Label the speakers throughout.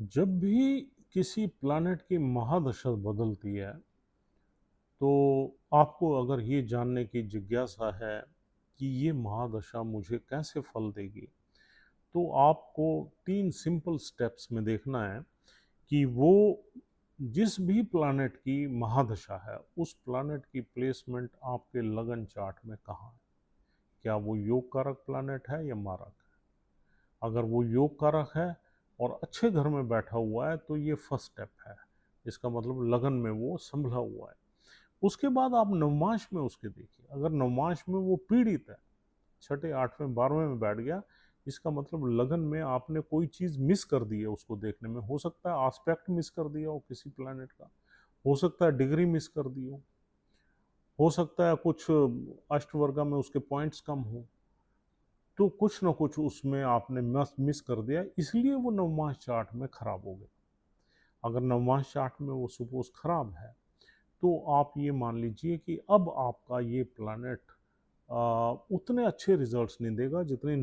Speaker 1: जब भी किसी प्लैनेट की महादशा बदलती है तो आपको अगर ये जानने की जिज्ञासा है कि ये महादशा मुझे कैसे फल देगी, तो आपको 3 सिंपल स्टेप्स में देखना है कि वो जिस भी प्लैनेट की महादशा है, उस प्लैनेट की प्लेसमेंट आपके लगन चार्ट में कहाँ है। क्या वो योग कारक प्लैनेट है या मारक है? अगर वो योग कारक है और अच्छे घर में बैठा हुआ है तो ये फर्स्ट स्टेप है। इसका मतलब लगन में वो संभला हुआ है। उसके बाद आप नवमांश में उसके देखिए, अगर नवमांश में वो पीड़ित है, छठे, आठवें, 12वें में बैठ गया, इसका मतलब लगन में आपने कोई चीज़ मिस कर दी है उसको देखने में। हो सकता है आस्पेक्ट मिस कर दिया हो किसी प्लैनेट का, हो सकता है डिग्री मिस कर दी हो सकता है कुछ अष्टवर्गा में उसके पॉइंट्स कम हो, तो कुछ ना कुछ उसमें आपने मिस कर दिया, इसलिए वो नवमांश चार्ट में खराब हो गया। अगर नवमांश चार्ट में वो सपोज खराब है, तो आप ये मान लीजिए कि अब आपका ये प्लैनेट उतने अच्छे रिजल्ट्स नहीं देगा जितने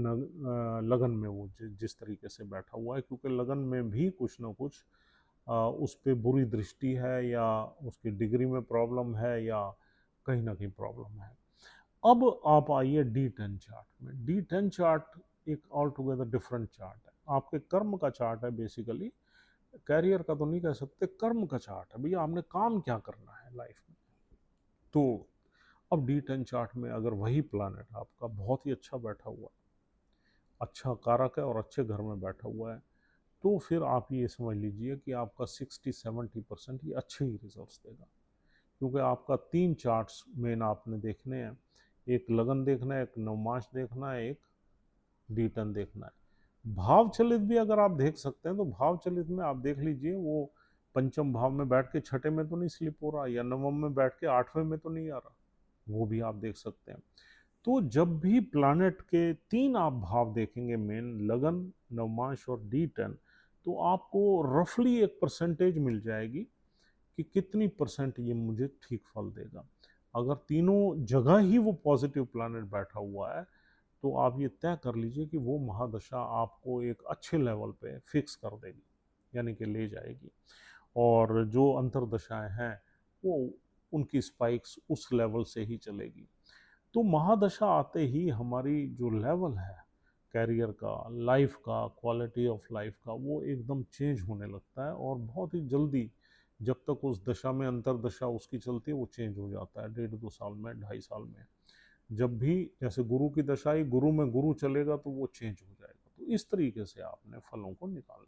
Speaker 1: लगन में वो जिस तरीके से बैठा हुआ है, क्योंकि लगन में भी कुछ ना कुछ उस पर बुरी दृष्टि है, या उसकी डिग्री में प्रॉब्लम है, या कहीं ना कहीं प्रॉब्लम है। अब आप आइए D10 चार्ट में। D10 चार्ट एक ऑल टुगेदर डिफरेंट चार्ट है, आपके कर्म का चार्ट है बेसिकली। कैरियर का तो नहीं कह सकते, कर्म का चार्ट है, भैया आपने काम क्या करना है लाइफ में। तो अब D10 चार्ट में अगर वही प्लानट आपका बहुत ही अच्छा बैठा हुआ है, अच्छा कारक है और अच्छे घर में बैठा हुआ है, तो फिर आप ये समझ लीजिए कि आपका 60-70% ये अच्छे ही रिजल्ट्स देगा। क्योंकि आपका 3 चार्ट्स मेन आपने देखने हैं, एक लगन देखना है, एक नवमांश देखना है, एक D10 देखना है। भाव चलित भी अगर आप देख सकते हैं, तो भाव चलित में आप देख लीजिए वो पंचम भाव में बैठ के छठे में तो नहीं स्लिप हो रहा, या नवम में बैठ के आठवें में तो नहीं आ रहा, वो भी आप देख सकते हैं। तो जब भी प्लैनेट के 3 आप भाव देखेंगे, मेन लगन, नवमांश और D10, तो आपको रफली एक परसेंटेज मिल जाएगी कि कितनी परसेंट ये मुझे ठीक फल देगा। अगर तीनों जगह ही वो पॉजिटिव प्लैनेट बैठा हुआ है, तो आप ये तय कर लीजिए कि वो महादशा आपको एक अच्छे लेवल पे फिक्स कर देगी, यानी कि ले जाएगी। और जो अंतरदशाएं हैं, वो उनकी स्पाइक्स उस लेवल से ही चलेगी। तो महादशा आते ही हमारी जो लेवल है कैरियर का, लाइफ का, क्वालिटी ऑफ लाइफ का, वो एकदम चेंज होने लगता है, और बहुत ही जल्दी, जब तक उस दशा में अंतरदशा उसकी चलती है, वो चेंज हो जाता है 1.5-2 साल में, 2.5 साल में। जब भी जैसे गुरु की दशा आई, गुरु में गुरु चलेगा तो वो चेंज हो जाएगा। तो इस तरीके से आपने फलों को निकालना।